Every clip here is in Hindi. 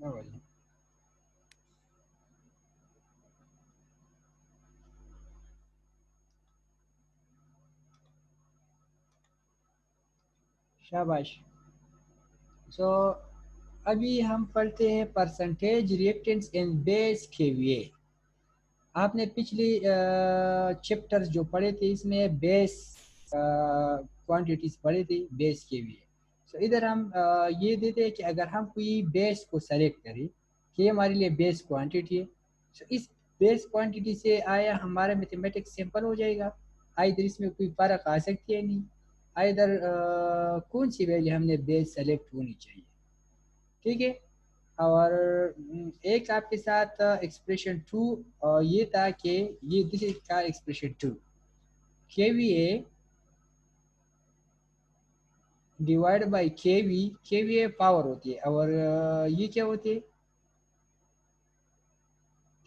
No worry. शाबाश। सो अभी हम पढ़ते हैं परसेंटेज रिएक्टेंस इन बेस केवीए। आपने पिछली चैप्टर्स जो पढ़े थे इसमें बेस क्वांटिटीज पढ़े थे बेस केवीए। सो इधर हम ये देते हैं कि अगर हम कोई बेस को सेलेक्ट करें कि ये हमारे लिए बेस क्वांटिटी है, सो इस बेस क्वांटिटी से आया हमारा मैथमेटिक्स सिंपल हो जाएगा। आइधर इसमें कोई फ़र्क आ सकती है नहीं, आइधर कौन सी वैल्यू हमने बेस सेलेक्ट होनी चाहिए। ठीक है। और एक आपके साथ एक्सप्रेशन टू ये था कि ये दिस इज का एक्सप्रेशन टू के वी ए डिवाइड बाई के वी ए पावर होती है और ये क्या होती है,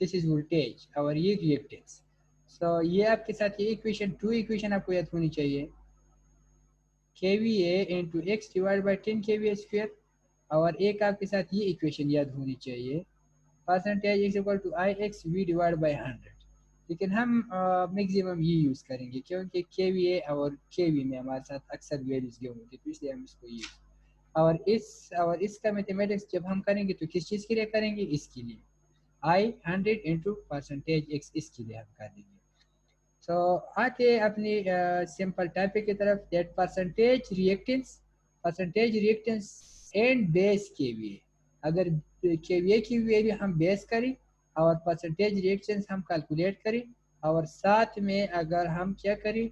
दिस इज वोल्टेज और ये रिएक्टेंस। सो ये आपके साथ ये इक्वेशन टू इक्वेशन आपको याद होनी चाहिए, k V A into X divide by 10 kVA square. और एक आपके साथ ये इक्वेशन याद होनी चाहिए, percentage X equal to I X V divide by 100। लेकिन हम मैक्सिमम ये यूज़ करेंगे क्योंकि के वी ए और के वी में हमारे साथ अक्सर वैल्यूज गिवन होती है, तो इसलिए हम इसको यूज़। और इसका मैथमेटिक्स जब हम करेंगे तो किस चीज़ के लिए करेंगे, इसके लिए आई 100 इंटू परसेंटेज एक्स, इसके लिए हम कर देंगे। सो आते हैं अपनी सिंपल टॉपिक की तरफ, that percentage reactance and base के वी ए। अगर के वी ए की वैल्यू हम बेस करें और परसेंटेज रिएक्टेंस हम कैलकुलेट करें और साथ में अगर हम क्या करें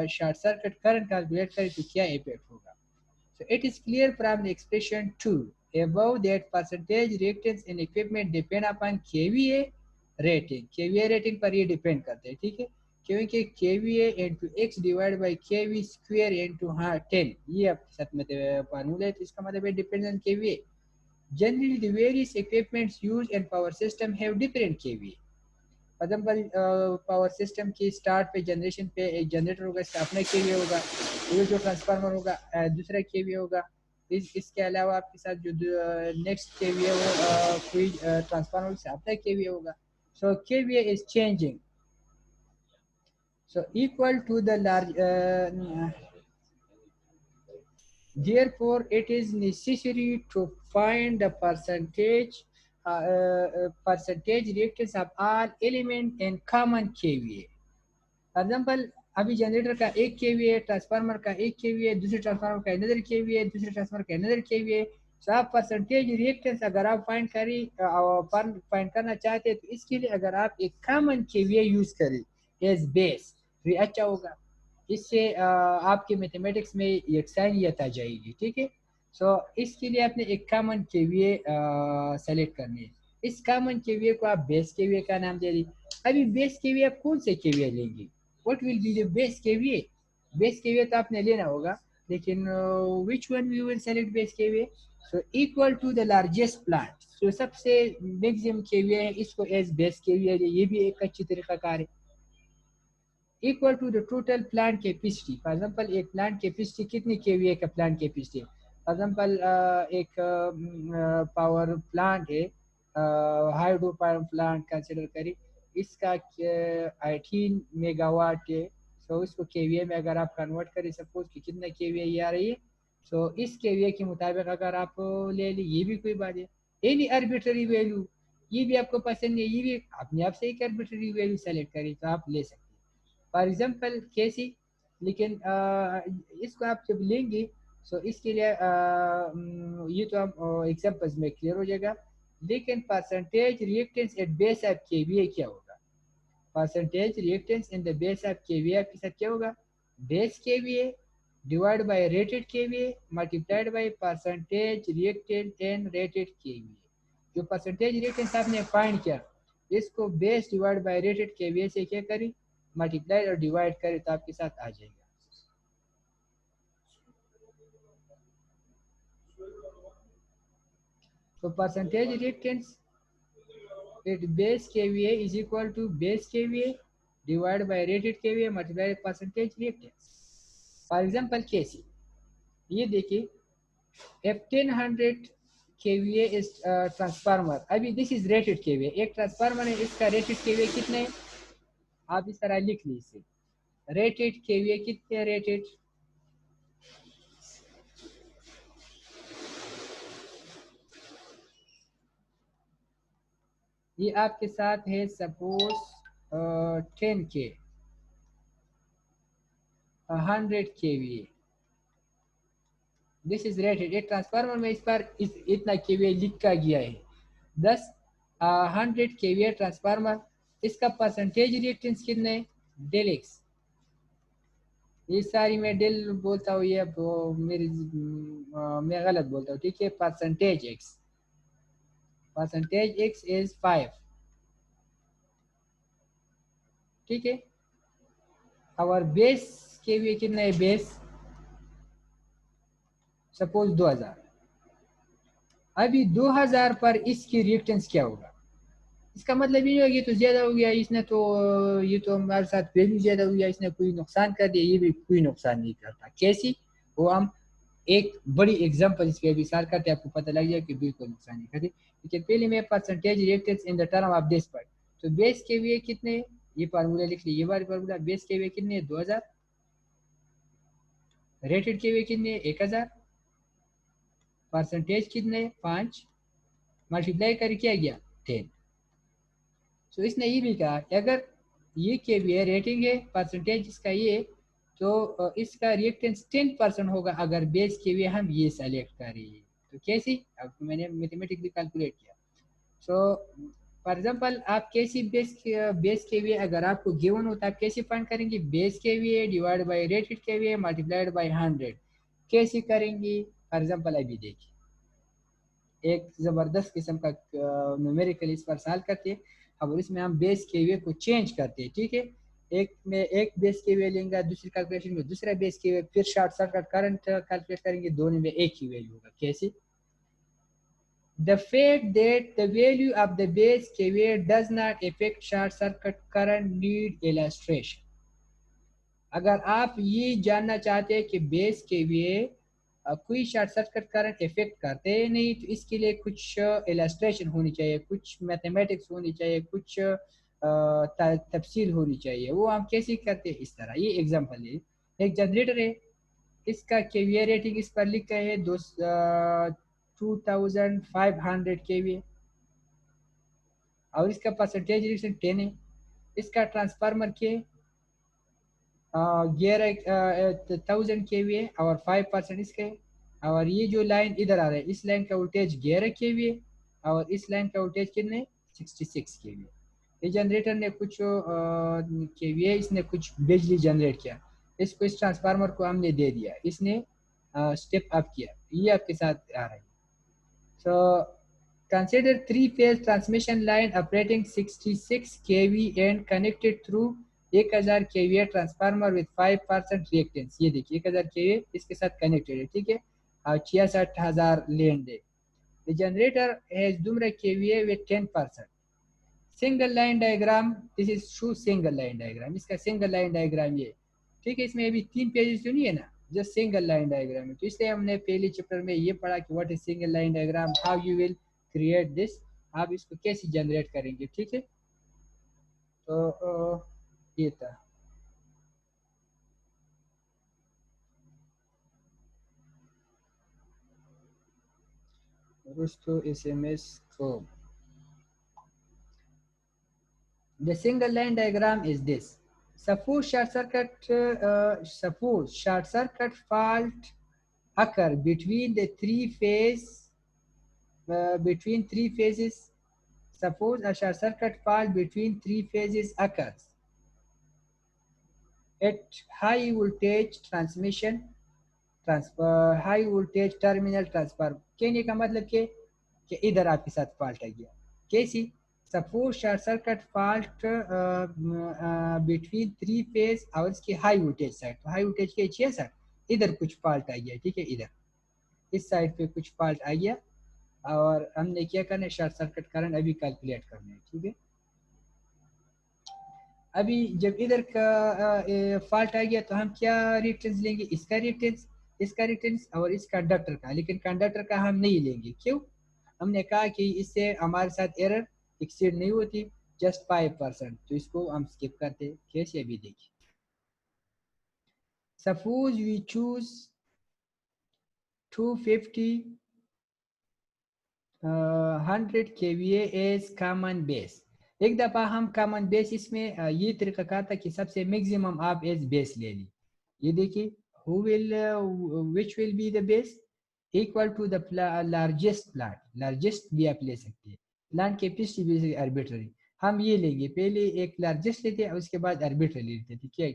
शॉर्ट सर्किट करंट कैलकुलेट करें तो क्या इफेक्ट होगा। So it is clear from the expression 2 above that percentage reactance in equipment depend upon KVA rating। KVA rating पर ये डिपेंड करते हैं, ठीक है, क्योंकि KVA into X divide by के वी स्क्वेयर इंटू 10, ये आपके साथ में फार्मूला है, तो इसका मतलब है depend on KVA। Generally, the various equipments used in power system have different KVA। For example power system की स्टार्ट पे जनरेशन पे एक जनरेटर होगा, इसका अपना के होगा, ये जो ट्रांसफार्मर होगा दूसरा के होगा। इसके अलावा आपके साथ जो नेक्स्ट के है वो कोई ट्रांसफार्मर से अपना के होगा। सो के is changing, so equal to the large therefore it is necessary to find the percentage reactance of all element in common kVA। For example अभी जनरेटर का एक के वी है, ट्रांसफार्मर का एक के वी है, दूसरे ट्रांसफार्मर का अनदर के वी है, दूसरे ट्रांसफार्मर का अनदर के वी है। तो आप परसेंटेज रिएक्टेंस अगर आप फाइंड करना चाहते हैं तो इसके लिए अगर आप एक कॉमन के वी यूज करें एज बेस तो ये अच्छा होगा। इससे आपके मैथमेटिक्स में यकसानियत आ जाएगी। ठीक है। सो इसके लिए आपने एक कॉमन के वी सेलेक्ट करनी है। इस कॉमन के वी को आप बेस के वी का नाम दे दी। अभी बेस के वी आप कौन से के वी लेंगे, what will be the base kVA. Base kVA तो आपने लेना होगा, लेकिन which one we will select base kVA. So equal to the largest plant, जो सबसे मैक्सिमम केवीए है इसको एज बेस केवीए, ये भी एक अच्छी तरीका कार है। Equal to the total plant capacity, for example एक प्लांट कैपेसिटी कितनी केवीए का प्लांट कैपेसिटी है। फॉर एग्जांपल एक पावर प्लांट है, हाइड्रो पावर प्लांट कंसिडर करें, इसका 18 मेगावाट है। सो इसको केवीए में अगर आप कन्वर्ट करें, सपोज कि कितना केवीए ये आ रही है, सो इस केवीए के मुताबिक अगर आप ले ली, ये भी कोई बात है। एनी आर्बिट्ररी वैल्यू, ये भी आपको पसंद है, ये भी अपने आप से एक आर्बिट्ररी वैल्यू सेलेक्ट करें तो आप ले सकते हैं। फॉर एग्जाम्पल कैसी, लेकिन इसको आप जब लेंगे तो इसके लिए ये तो हम एग्जाम्पल्स में क्लियर हो जाएगा। लेकिन percentage reactance at base of kVA क्या होगा, percentage reactance in the base of kVA आपके साथ क्या होगा, base KVA divide by rated kVA multiplied by percentage reactance and rated kVA. जो परसेंटेज रिएक्टेंस आपने फाइंड किया, इसको base divide by rated kVA से क्या करें, मल्टीप्लाई और डिवाइड करें तो आपके साथ आ जाएगा। तो percentage reactance at base kVA is equal to base KVA divide by rated kVA multiply percentage reactance. For example कैसे, ये देखिए F10 100 केवीए इज ट्रांसफार्मर। अभी दिस इज रेटेड केवीए, एक ट्रांसफार्मर है, इसका रेटेड केवीए कितने, आप इस तरह लिख लीजिए, रेटेड केवीए कितने, रेटेड ये आपके साथ है suppose 10K 100 kVA, this is rated. एक ट्रांसफार्मर में इस पर इतना केवीए लिखा गया है, 100 kVA ट्रांसफार्मर, इसका परसेंटेज रिएक्टेंस कितने, डेल एक्स, ये सारी मैं डेल बोलता हूँ, ये मैं गलत बोलता हूँ, ठीक है, परसेंटेज एक्स इज 5, ठीक है। और बेस केवीए कितना है, बेस सपोज 2000, अभी 2000 पर इसकी रिएक्टेंस क्या होगा, इसका मतलब ये है कि तो ज़्यादा हो गया, इसने तो ये तो हमारे साथ वैल्यू ज़्यादा हो गया, इसने कोई नुकसान कर दिया, ये भी कोई नुकसान नहीं करता, कैसी, वो हम एक बड़ी एग्जांपल इसके विचार करते हैं, आपको पता लग जाए कि बिल्कुल नुकसान नहीं करती। लेकिन पहले मैं percentage reactance in the term of base पर, तो बेस के वे कितने, ये फार्मूला लिख लीजिए, ये वाला फार्मूला, बेस के वे कितने 2000, रेटेड के वे कितने 1000, परसेंटेज कितने 5, मल्टीप्लाई करके क्या गया 10। तो इसने ये भी कहा कि अगर ये के वी रेटिंग है, परसेंटेज इसका ये, तो इसका रिएक्टेंस 10% होगा अगर बेस के वी हम ये सेलेक्ट करें, तो कैसी, अब मैंने मैथमेटिकली कैलकुलेट किया। सो फॉर एग्जांपल आप कैसी बेस के वी अगर आपको गिवन होता है, आप कैसे फाइंड करेंगे, बेस के वी डिवाइड बाय रेटेड के वी मल्टीप्लाइड बाय 100, कैसे करेंगे, फॉर एग्जांपल अभी देखिए, एक ज़बरदस्त किस्म का न्यूमेरिकल इस पर सॉल्व करते हैं। अब इसमें हम बेस के वे को चेंज करते हैं, ठीक है, एक में एक बेस के वे लेंगे, दूसरी कैलकुलेशन में दूसरा बेस के वे, फिर शॉर्ट सर्किट करंट कैलकुलेट करेंगे, दोनों में एक ही वैल्यू होगा, कैसे, the fact that the value of the base KVA does not affect short circuit current need illustration। अगर आप ये जानना चाहते हैं कि बेस केवीए कोई शॉर्ट सर्किट करंट इफेक्ट करते हैं नहीं, तो इसके लिए कुछ इलस्ट्रेशन होनी चाहिए, कुछ मैथमेटिक्स होनी चाहिए, कुछ तफसील होनी चाहिए, वो हम कैसे करते हैं, इस तरह। ये एग्जांपल है, एक जनरेटर है, इसका केवीए रेटिंग इस पर लिखा है 2500 kVA, और इसका परसेंटेज रिएक्शन 10 है, इसका ट्रांसफार्मर के 11,000 kVA और 5% इसके, और ये जो लाइन इधर आ रहा है, इस लाइन का वोल्टेज 11 kVA और इस लाइन का वोल्टेज कितने 66 kVA। ये जनरेटर ने कुछ केवीए, इसने कुछ बिजली जनरेट किया, इसको इस ट्रांसफार्मर को हमने दे दिया, इसने स्टेप अप किया, ये आपके साथ आ रहा है। सो consider three-phase transmission line operating 66 kV and connected through 1000 kVA transformer with 5% reactance, ये देखिए 1000 kVA इसके साथ कनेक्टेड है, ठीक है, और 66,000 लेंड है। The generator has dumra kVA with 10%। Single line diagram, this is shoe single line diagram, इसका सिंगल लाइन डायग्राम ये, ठीक है, इसमें अभी 3 पेजेस तो नहीं है ना, जस्ट सिंगल लाइन डायग्राम है, तो इसलिए हमने पहले चैप्टर में ये पढ़ा कि what is single line diagram, how you will create this, आप इसको कैसे जनरेट करेंगे, ठीक है। तो ये था। रुस्तो SMS को, the single line diagram is this। Suppose short circuit fault occur between the between three phases। Suppose a short circuit fault between three phases occurs at high voltage transmission transfer high voltage terminal transfer। कहने का मतलब कि इधर आपके साथ फॉल्ट आ गया, कैसी, suppose short circuit fault between three phase और इसकी हाई वोल्टेज साइड, तो हाई वोल्टेज के 66, इधर कुछ फॉल्ट आ गया, ठीक है, इधर इस साइड पे कुछ फॉल्ट आ गया, और हमने क्या करना है, शॉर्ट सर्किट करंट अभी कैलकुलेट करना है, ठीक है। अभी जब इधर का फॉल्ट आ गया तो हम क्या रिएक्टेंस लेंगे, इसका रिएक्टेंस और इस कंडक्टर का, लेकिन कंडक्टर का हम नहीं लेंगे, क्यों, हमने कहा कि इससे हमारे साथ एरर एक्सीड नहीं होती, जस्ट 5%, तो इसको हम स्किप करते। कैसे अभी देखिए, suppose we choose 250 100 kVA as common base. एक दफ़ा हम कॉमन बेस इसमें ये तरीका कहा था कि सबसे मैक्सिमम आप एज बेस ले ली। ये देखिए, who will which will be the base equal to the largest plant, largest भी आप ले सकते हैं, प्लांट के पिछली भी आर्बिट्ररी हम ये लेंगे, पहले एक लार्जेस्ट लेते हैं उसके बाद आर्बिट्ररी लेते हैं, क्या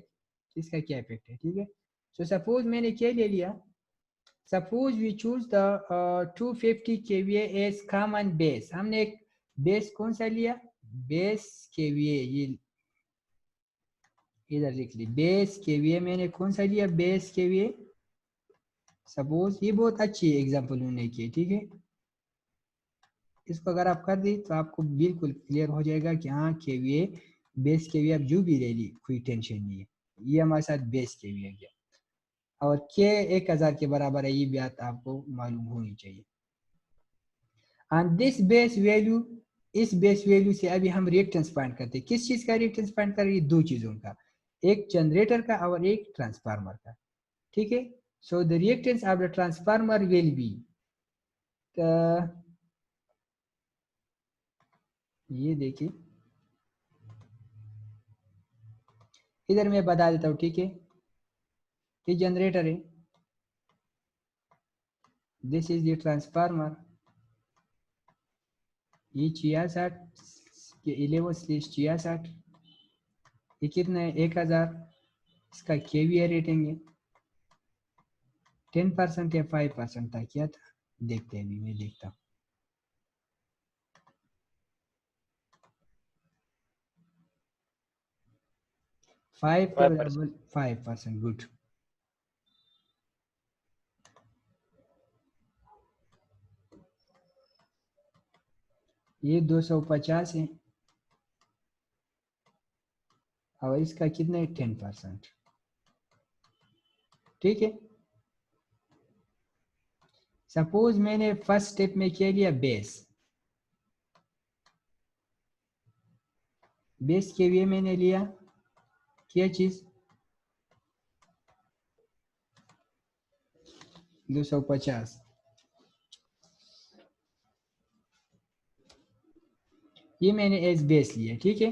इसका क्या इफेक्ट है, ठीक है। सो सपोज मैंने क्या ले लिया, suppose we choose the 250 kVA as common base. हमने एक बेस कौन सा लिया, बेस kVA, ये इधर लिख ली, बेस kVA मैंने कौन सा लिया, बेस kVA। सपोज ये बहुत अच्छी एग्जांपल उन्होंने की, ठीक है। इसको अगर आप कर दी तो आपको बिल्कुल क्लियर हो जाएगा कि हाँ kVA, बेस kVA आप जो भी ले ली कोई टेंशन नहीं है, ये हमारे साथ बेस kVA गया, और के 1000 के बराबर है, ये बात आपको मालूम होनी चाहिए। एंड दिस बेस वैल्यू, इस बेस वैल्यू से अभी हम रिएक्टेंस फाइंड करते हैं। किस चीज का रिएक्टेंस फाइंड कर रही है, दो चीजों का, एक जनरेटर का और एक ट्रांसफार्मर का, ठीक है। So the reactance of the transformer will be, ये देखिए इधर मैं बता देता हूँ, ठीक है। ये जनरेटर है, दिस इज द ट्रांसफार्मर, ये 66 के 11/66, ये कितना है 1000, इसका केवीए रेटिंग है 10% या 5% था, क्या था देखते हैं, अभी मैं देखता हूँ। 5%, गुड। ये 250 है और इसका कितना है 10%, ठीक है। सपोज मैंने फर्स्ट स्टेप में क्या लिया, बेस, बेस के लिए मैंने लिया क्या चीज 250, ये मैंने एज बेस लिया, ठीक है।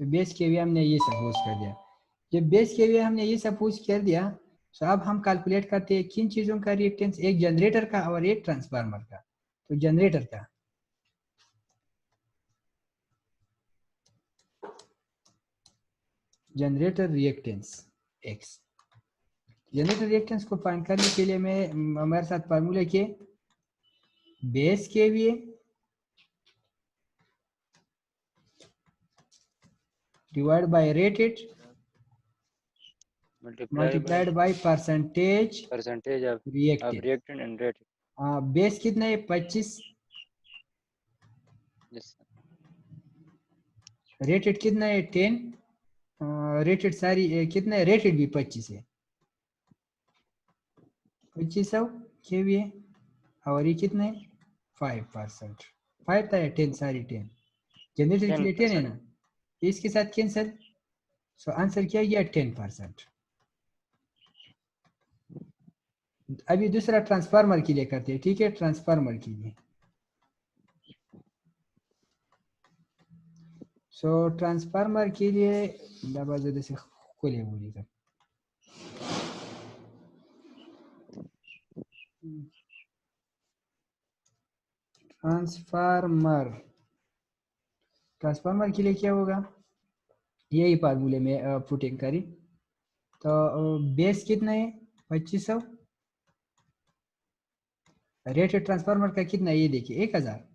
तो बेस के लिए हमने ये सपोज कर दिया, जब बेस के लिए हमने ये सपोज कर दिया, तो अब हम कैलकुलेट करते हैं किन चीज़ों का रिएक्टेंस, एक जनरेटर का और एक ट्रांसफार्मर का। तो जनरेटर का, generator reactance x, generator reactance को फाइंड करने के लिए मैं हमारे साथ फार्मूला के बेस के लिए divide by rated multiplied by percentage of reactant and rate. Base कितना है 25, रेटेड कितना है 10, रेटेड सारी कितना है, रेटेड भी 25 है, 2500 केवीए, और ये कितना है 5%, 5 था या 10, सारी 10, जनरेटर के लिए 10 है ना, इसके साथ कैंसिल, सो आंसर क्या गया 10%। अभी दूसरा ट्रांसफार्मर के लिए करते हैं, ठीक है। ट्रांसफार्मर के लिए, सो ट्रांसफार्मर के लिए दाबाजोदे से खोले बोली का ट्रांसफार्मर, ट्रांसफार्मर के लिए क्या होगा, यही फार्मूले में पुटिंग करी, तो बेस कितना है 2500, रेटेड ट्रांसफार्मर का कितना है ये देखिए 1000,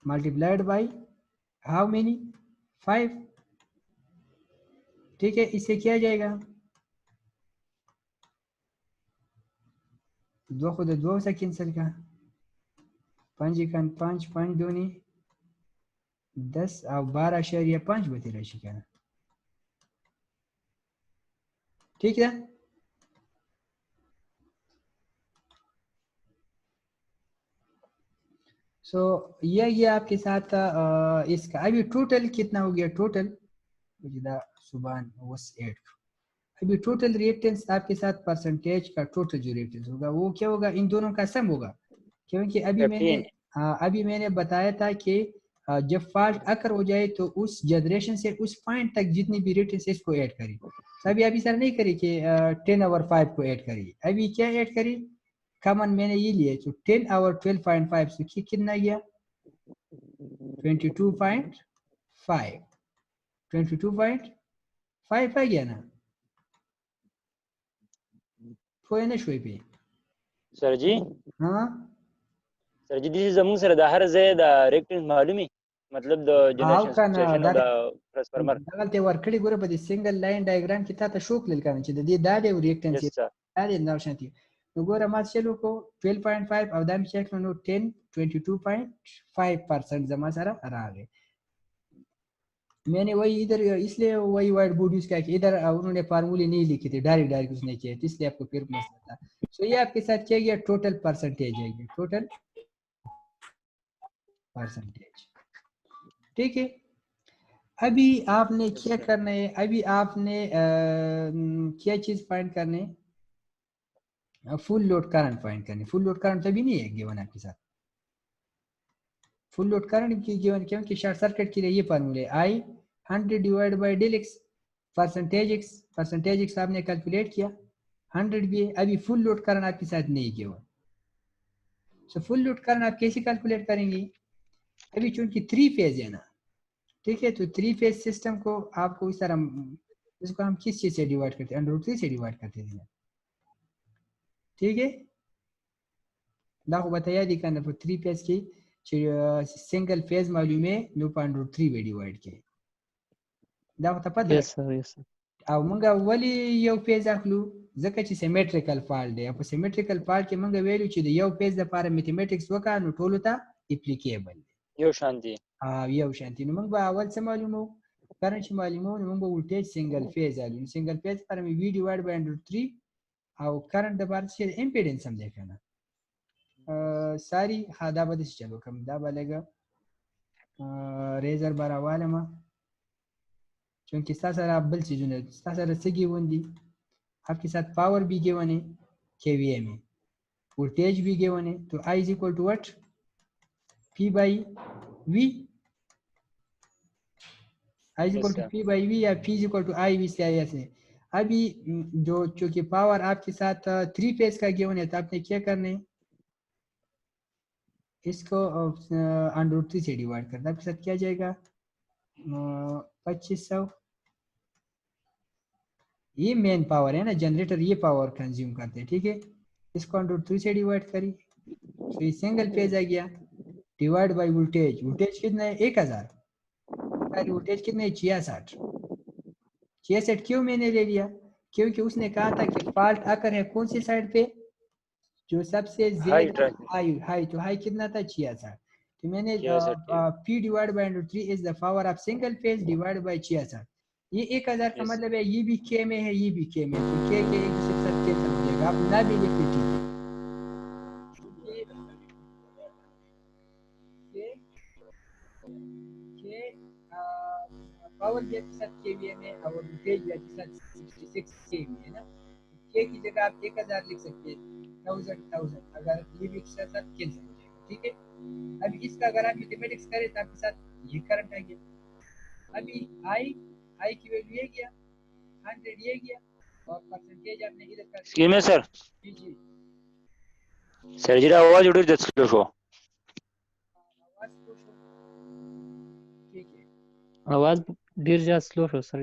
मल्टीप्लाइड बाय हाउ मेनी 5, ठीक है। इससे क्या जाएगा, 2 खुद 2 से कैंसिल का, 5 एकान 5 5 दोनी 10 और 12.5 बती रही क्या ठीक है। सो ये आपके साथ इसका अभी टोटल कितना हो गया टोटल सुबह was 8। अभी टोटल रिएक्टेंस आपके साथ परसेंटेज का टोटल जो रिएक्टेंस होगा वो क्या होगा इन दोनों का सम होगा क्योंकि अभी मैंने बताया था कि जब फॉल्ट अकर हो जाए तो उस जनरेशन से उस पॉइंट तक जितनी भी रिएक्टेंस है इसको ऐड करी। अभी सर नहीं करी कि 10/5 को ऐड करी। अभी क्या ऐड करी कॉमन मैंने ये लिया तो 10/12.5 से कितना गया 22.5 22.5 आ गया ना ना शोई पे सर जी। हाँ sir ji this is among sir the हर जे द रिएक्टेंस मालूम है मतलब the generation situation of the transformer दगलते वर्कड़ी गुरे पदी सिंगल लाइन डायग्राम की था शोक लिलकान ची दी दादे रिएक्टेंस दादे नवशांती तो गोरा मात चलो को 12.5 अवदाम चेक नो 10 22.5% जमा सारा रागे मैंने वही इधर इसलिए वही वाइट बोर्ड यूज किया कि इधर उन्होंने फार्मूले नहीं लिखे थे डायरेक्ट डायरेक्ट उसने किया इसलिए आपको फिर मसला था। सो ये आपके साथ क्या गया टोटल परसेंटेज है ये टोटल परसेंटेज ठीक है। अभी आपने क्या करना है अभी आपने क्या चीज फाइंड करने फुल लोड करंट फाइंड करने फुल लोड करंट अभी नहीं है गिवन आपके साथ फुल लोड करंट की गिवन क्योंकि शॉर्ट सर्किट के लिए ये फार्मूले I 100 divide by del X percentage X आपने कैलकुलेट किया 100 भी है। अभी फुल लोड करंट आपके साथ नहीं given so full load current आप कैसे कैलकुलेट करेंगे अभी चूंकि 3 फेज है ना ठीक है तो 3 फेज सिस्टम को आपको इस तरह इसको हम किस चीज से डिवाइड करते हैं √3 से डिवाइड करते हैं ठीक है दाखो बताया दिखाना तो 3 फेज की सिंगल फेज मालूम है नो √3 वे डिवाइड के दाखो तपद यस सर अब मंगा वली यो पेज आखलू जका ची सिमेट्रिकल फॉल्ट है अब सिमेट्रिकल फॉल्ट के मंगा वैल्यू ची यो पेज द पार मैथमेटिक्स वका नो टोलता एप्लीकेबल यो शांति यो शांति नो मंगा अवल से मालूम हो करंट ची मालूम हो मंगा वोल्टेज सिंगल फेज आलू सिंगल फेज पर में v डिवाइड बाय √3 और करंट द पार से इंपेडेंस हम देखना सारी हादा बदिस चलो कम दा बलेगा रेजर बारा वाला मा क्योंकि सारा बल चीजों ने सारा सगी वंदी आपके साथ पावर भी गिवन है केवीए में वोल्टेज भी गिवन है तो I is equal to what P by V I is equal to P by V या P is equal to I V से आई ऐसे अभी जो चूंकि पावर आपके साथ 3 फेज का गिवन है तो आपने क्या करने इसको √3 से डिवाइड करना आपके साथ क्या जाएगा 2500 ये मेन पावर है ना जनरेटर ये पावर कंज्यूम करते हैं ठीक है इसको √3 से डिवाइड करी तो ये सिंगल फेज आ गया डिवाइड बाय वोल्टेज वोल्टेज कितना है 1000 वोल्टेज कितना है 66 क्यों मैंने ले लिया क्योंकि उसने कहा था कि फॉल्ट आकर है कौन सी साइड पे जो सबसे ज्यादा हाई तो हाई कितना था 66 तो मैंने P divide by √3 is the power of single phase divide by 66 ये 1000 का मतलब है ये भी के में है ये भी के में तो के एक दूसरे के साथ कैंसिल हो जाएगा आप ना भी लिखते ठीक है पावर भी आपके साथ केवीए में और वोल्टेज भी आपके साथ 66 केवी है ना के की जगह आप 1000 लिख सकते हैं 1000 अगर ये भी एक साथ कैंसिल हो जाएगा ठीक है। अब इसका अगर आप मैथमेटिक्स करें तो आपके साथ ये करंट आ गया अभी आई की वैल्यू ये गया 100 ये गया और परसेंटेज आपने इधर कर स्क्रीन में सर जी सर जी आवाज उड़ रही है शो आवाज को ठीक है आवाज देर जा स्लो हो सर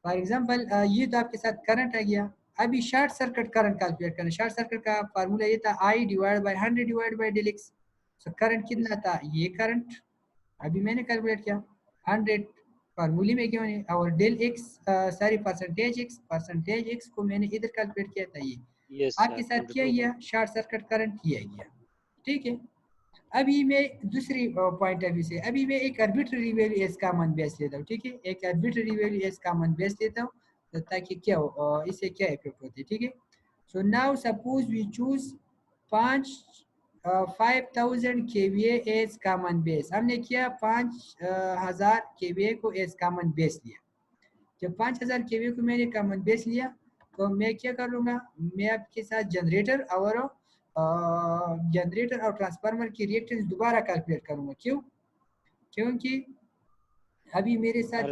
फॉर एग्जांपल ये तो आपके साथ करंट आ गया अभी शॉर्ट सर्किट करंट कैलकुलेट करना शॉर्ट सर्किट का फार्मूला ये था I divide by 100 divide by del x so current कितना था ये करंट अभी मैंने कैलकुलेट किया 100 फार्मूले में क्यों नहीं, और del x sorry percentage x को मैंने इधर कैलकुलेट किया था, ये आपके साथ किया गया, शॉर्ट सर्किट करंट किया गया, ठीक है। अभी मैं दूसरी पॉइंट ऑफ व्यू से अभी मैं एक arbitrary value S common base लेता हूँ, ठीक है, एक arbitrary value S common base लेता हूँ, तो ताकि क्या हो इससे क्या इफेक्ट होते हैं, ठीक है। So now suppose we choose 5000 kVA as common base, हमने किया 5000 kVA को एज कॉमन बेस लिया। जब 5000 kVA को मैंने कॉमन बेस लिया तो मैं क्या करूँगा, मैं आपके साथ जनरेटर और ट्रांसफार्मर की रिएक्टेंस दोबारा कैलकुलेट करूँगा। क्यों? क्योंकि अभी मेरे साथ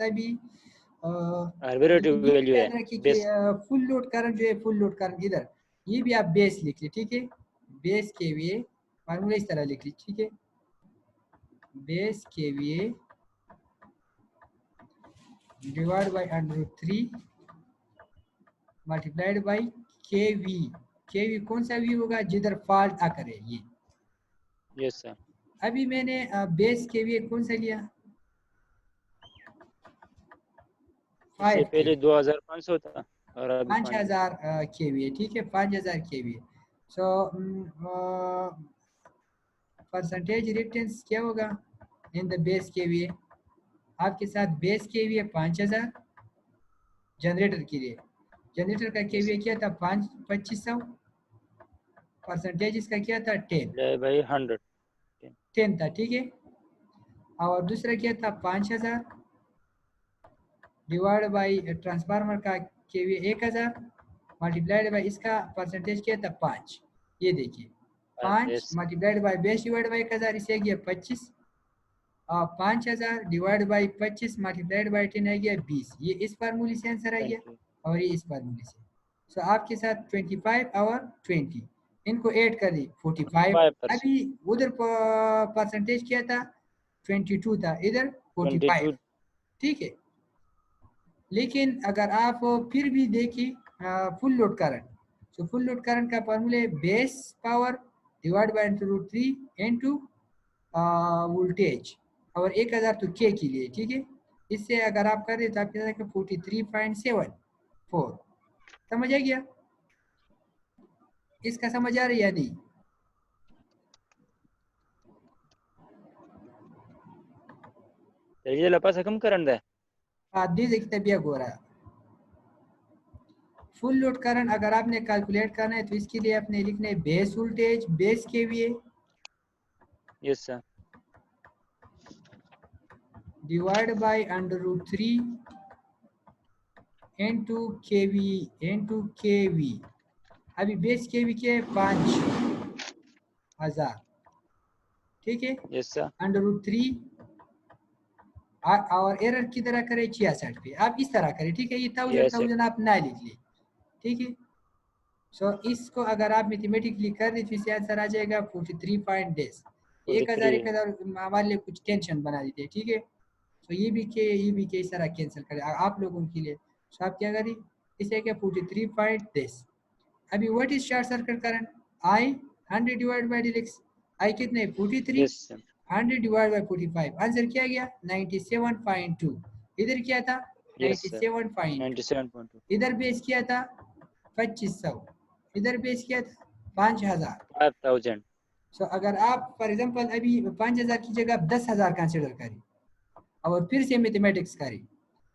अभी वैल्यू है कि फुल लोड करंट जो है, फुल लोड करंट इधर, ये भी आप बेस लिख लीजिए, ठीक है, बेस केवीए फार्मूला इस तरह लिख लीजिए, ठीक है, base KVA divide by √3 multiplied by KV. KV कौन सा वी होगा, जिधर फॉल्ट आकर है ये। Yes sir. अभी मैंने बेस केवी कौन सा लिया, इससे पहले 2500 था और अभी 5000 केवी, ठीक है, 5000 केवी। सो परसेंटेज रिएक्टेंस क्या होगा इन द बेस केवी, आपके साथ बेस केवी है 5000 जनरेटर के लिए, जनरेटर का केवी क्या था 2500, परसेंटेज इसका क्या था 10 भाई 100 था, ठीक है। और दूसरा क्या था 5000 डिवाइड बाई ट्रांसफार्मर का केवी 1000 मल्टीप्लाइड बाई इसका परसेंटेज क्या था 5, ये देखिए 5 multiplied by base divide by 1000, इसे गया 25, और 5000 डिवाइड बाई 25 मल्टीप्लाइड बाई 10 आ गया 20, ये इस फार्मूले से आंसर आ गया और ये इस फार्मूले से। सो आपके साथ 25 और 20 इनको ऐड कर दी 45, अभी उधर परसेंटेज क्या था 22 था, इधर 45, ठीक है। लेकिन अगर आप फिर भी देखिए फुल लोड करंट, तो फुल लोड करंट का formula base power divide by √3 into voltage, और 1000 तो के के लिए, ठीक है। इससे अगर आप कर रहे तो आपके साथ 43.74, समझ आ गया, इसका समझ आ रही है या नहीं? ये लपा से कम करंट है आधी कितना बिया हो रहा है। फुल लोड करंट अगर आपने कैलकुलेट करना है तो इसके लिए आपने लिखना है base voltage base KVA, yes sir, divide by √3 into KV. अभी बेस केवी के 5000, ठीक है, यस सर, √3 और एरर की तरह करें 66 पे, आप इस तरह करें, ठीक है, ये 1000 आप ना लिख ले, ठीक है। सो इसको अगर आप मैथमेटिकली कर दे तो इससे आंसर आ जाएगा 43.10, 1000 हमारे लिए कुछ टेंशन बना देते हैं, ठीक है। तो ये भी के इस तरह कैंसिल करें आप लोगों के लिए। तो आप क्या करें, इसे क्या 43.10। अभी what is short circuit current, I 100 divide by delta, I कितने 43, 100 डिवाइड बाय 45, आंसर क्या गया 97.2, इधर क्या था 97.2, इधर बेस किया था 2500, इधर बेस किया था 5000। सो अगर आप फॉर एग्जांपल अभी 5000 की जगह आप 10,000 कंसीडर करें और फिर से मैथमेटिक्स करें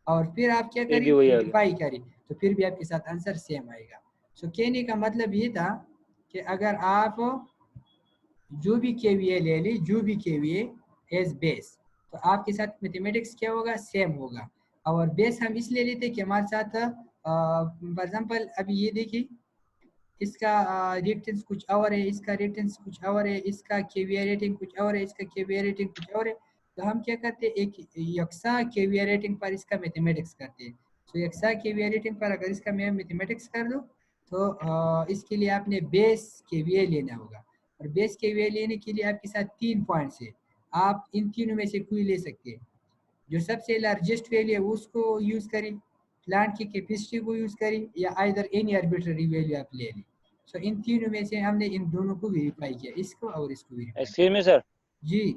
और फिर आप क्या करें मल्टीप्लाई करें, तो फिर भी आपके साथ आंसर सेम आएगा। सो कहने का मतलब ये था कि अगर आप जो भी केवीए ले ली, जो भी केवीए एज बेस, तो आपके साथ मैथमेटिक्स क्या होगा सेम होगा। और बेस हम इसलिए लेते कि हमारे साथ फॉर एग्जांपल अभी ये देखिए इसका रिएक्टेंस कुछ और है, इसका रिएक्टेंस कुछ और है, इसका केवीए रेटिंग कुछ और है, इसका केवीए रेटिंग कुछ और है, तो हम क्या करते हैं एक यकसा केवीए रेटिंग पर इसका मैथमेटिक्स करते हैं। तो यकसा केवीए रेटिंग पर अगर इसका मैं मैथमेटिक्स कर दूं तो इसके लिए आपने बेस केवीए लेना होगा, और बेस केवीए लेने के लिए आपके साथ 3 पॉइंट्स है, आप इन तीनों में से कोई ले सकते हैं। जो सबसे लार्जेस्ट वैल्यू है उसको यूज करें, प्लांट की कैपेसिटी को यूज करें, या आइदर एनी आर्बिट्ररी वैल्यू आप ले लें। सो इन तीनों में से हमने इन दोनों को वेरीफाई किया, इसको और इसको वेरीफाई किया। में sir ji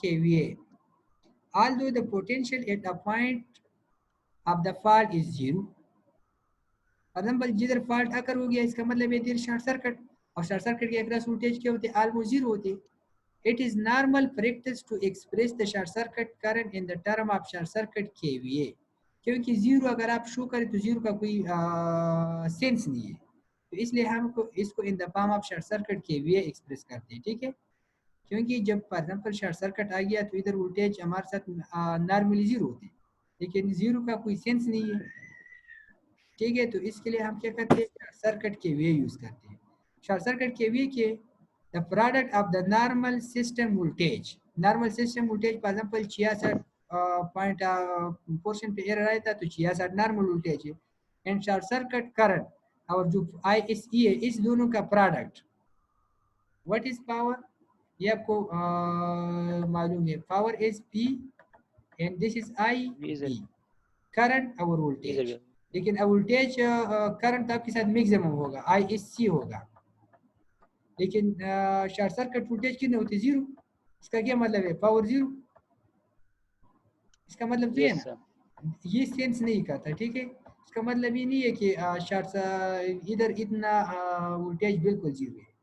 KVA although the potential at a point of the fault is 0 for example जिधर fault अकर हो गया इसका मतलब है देर शॉर्ट सर्किट और शॉर्ट सर्किट के अक्रॉस वोल्टेज क्या होते हैं ऑलमोस्ट 0 होते हैं it is normal practice to express the short circuit current in the term of short circuit KVA क्योंकि 0 अगर आप शो करें तो 0 का कोई सेंस नहीं है तो इसलिए हमको इसको in the form of short circuit KVA express करते हैं ठीक है क्योंकि जब फॉर एग्जाम्पल शॉर्ट सर्किट आ गया तो इधर वोल्टेज हमारे साथ नॉर्मली 0 होती है लेकिन 0 का कोई सेंस नहीं है ठीक है तो इसके लिए हम क्या करते हैं शॉर्ट सर्किट KVA यूज़ करते हैं शॉर्ट सर्किट KVA के the product of the normal system voltage for example 66 point portion पे एरर आया था तो 66 नॉर्मल वोल्टेज है एंड शॉर्ट सर्किट करंट और जो ISE है इस दोनों का प्रोडक्ट व्हाट इज पावर ये आपको मालूम है power is P and this is I current और वोल्टेज लेकिन वोल्टेज करंट आपके साथ मैक्सिमम होगा ISC होगा लेकिन शॉर्ट सर्किट वोल्टेज कितने होते 0 इसका क्या मतलब है पावर 0 इसका मतलब ये है ना ये सेंस नहीं करता ठीक है इसका मतलब ये नहीं है कि शॉर्ट इधर इतना वोल्टेज बिल्कुल 0 है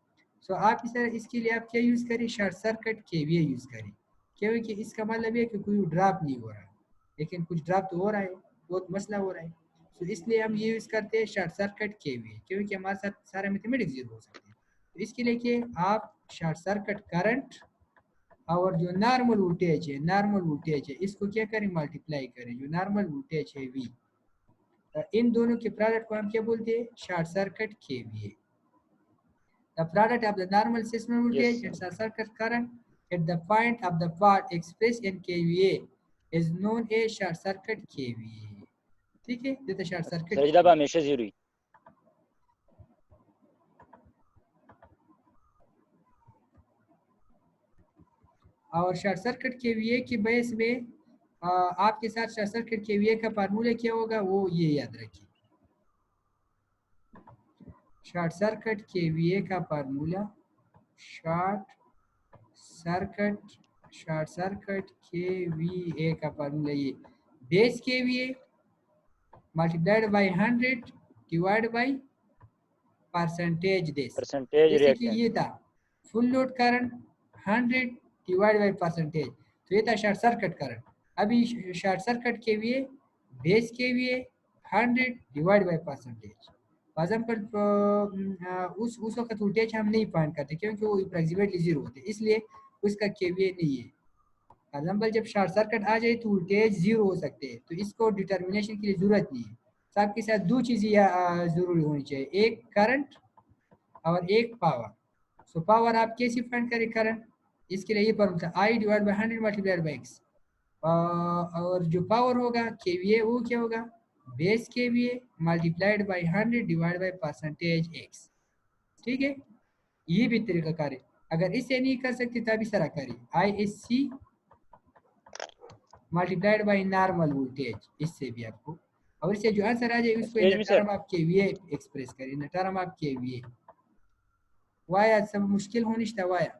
सो आप इसके लिए आप क्या यूज़ करें शॉर्ट सर्किट KVA यूज़ करें क्योंकि इसका मतलब है कि कोई ड्रॉप नहीं हो रहा लेकिन कुछ ड्रॉप तो हो रहा है बहुत मसला हो रहा है तो इसलिए हम ये यूज़ करते हैं शॉर्ट सर्किट KVA क्योंकि हमारे साथ सारा मैथमेटिक्स 0 हो सकते हैं तो इसके लिए कि आप शॉर्ट सर्किट करंट और जो नॉर्मल वोल्टेज है इसको क्या करें मल्टीप्लाई करें जो नॉर्मल वोल्टेज है V इन दोनों के प्रोडक्ट को हम क्या बोलते हैं short circuit KVA the product of the normal system voltage and short circuit current at the point of the fault expressed in KVA is known as short circuit KVA ठीक है ये शॉर्ट सर्किट सर जब हमेशा 0 और शॉर्ट सर्किट KVA की बेस में आपके साथ शॉर्ट सर्किट KVA का फार्मूला क्या होगा वो ये याद रखिए शॉर्ट सर्किट KVA का फार्मूला शॉर्ट सर्किट KVA का फार्मूला ये base KVA multiplied by 100 divide by percentage ये था full load current 100 divide by percentage तो ये था शॉर्ट सर्किट करंट अभी short circuit KVA base KVA 100 divide by percentage for example उस वक्त वोल्टेज हम नहीं फाइंड करते क्योंकि वो अप्रॉक्सीमेटली 0 होते इसलिए उसका KVA नहीं है फॉर एग्जाम्पल जब शॉर्ट सर्किट आ जाए तो वोल्टेज 0 हो सकते हैं तो इसको डिटर्मिनेशन के लिए ज़रूरत नहीं है आपके साथ दो चीज़ें ज़रूरी होनी चाहिए एक करंट और एक पावर सो पावर आप कैसे फाइंड करें करंट इसके लिए ये formula I divide by 100 multiplied by x और जो पावर होगा KVA वो क्या होगा base KVA multiplied by 100 divide by percentage x ठीक है ये भी तरीका करें अगर इससे नहीं कर सकते तब इस तरह करें ISC multiplied by normal voltage इससे भी आपको और इससे जो आंसर आ जाए उसको in term of KVA express करें in term of KVA via सब मुश्किल होनी चाहिए via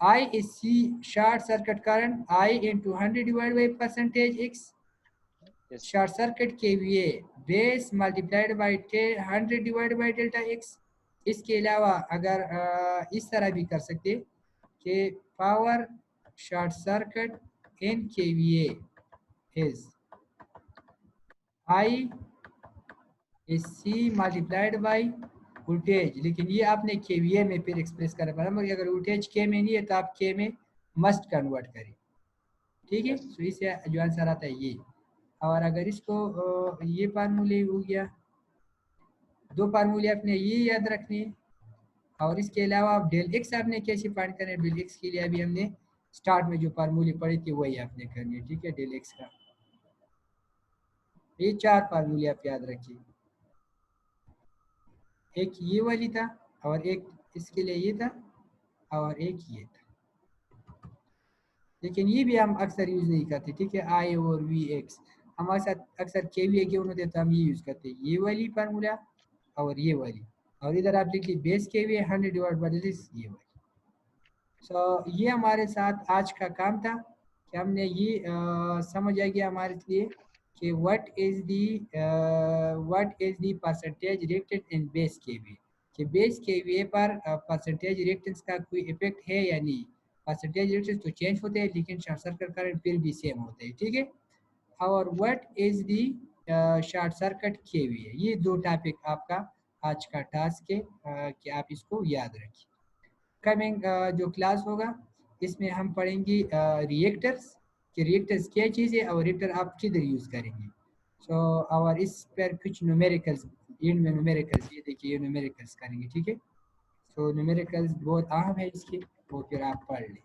I is C short circuit current I into 100 divided by percentage X short circuit KVA base multiplied by 100 divided by delta X इसके अलावा अगर इस तरह भी कर सकते कि power short circuit in KVA is I is C multiplied by voltage लेकिन ये आपने KVA में फिर एक्सप्रेस करना पड़ा मगर अगर वोल्टेज K में नहीं है तो आप K में मस्ट कन्वर्ट करें ठीक है तो इससे जो आंसर आता है ये और अगर इसको ये फार्मूले हो गया दो फार्मूले आपने ये याद रखने और इसके अलावा आप डेल एक्स आपने कैसे फाइंड करना है डेल एक्स के लिए अभी हमने स्टार्ट में जो फार्मूले पढ़े थे वही आपने करनी है ठीक है डेल एक्स का ये 4 फार्मूले आप याद रखिए एक ये वाली था और एक इसके लिए ये था और एक ये था लेकिन ये भी हम अक्सर यूज़ नहीं करते ठीक है आई और वी एक्स हमारे साथ अक्सर KVA के होते तो हम ये यूज़ करते हैं ये वाली फार्मूला और ये वाली और इधर आप लिखिए base KVA 100 divide by this ये वाली सो ये हमारे साथ आज का काम था कि हमने ये समझ आ गया हमारे लिए कि what is the percentage reactance in base KVA कि बेस KVA पर परसेंटेज रिएक्टेंस का कोई इफेक्ट है या नहीं परसेंटेज रिएक्टेंस तो चेंज होते हैं लेकिन शॉर्ट सर्किट करंट फिर भी सेम होते हैं ठीक है और what is the short circuit KVA ये दो टॉपिक आपका आज का टास्क है कि आप इसको याद रखिए कमिंग जो क्लास होगा इसमें हम पढ़ेंगे रिएक्टर्स कि रिएक्टर्स क्या चीज़ है और रिएक्टर आप किधर यूज़ करेंगे सो और इस पर कुछ न्यूमेरिकल्स एंड में न्यूमेरिकल्स ये देखिए ये न्यूमेरिकल्स करेंगे ठीक है सो न्यूमेरिकल्स बहुत अहम है इसके वो फिर आप पढ़ लें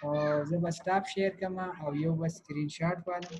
और जब स्टॉप शेयर कमा और ये बस स्क्रीनशॉट वाला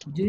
जी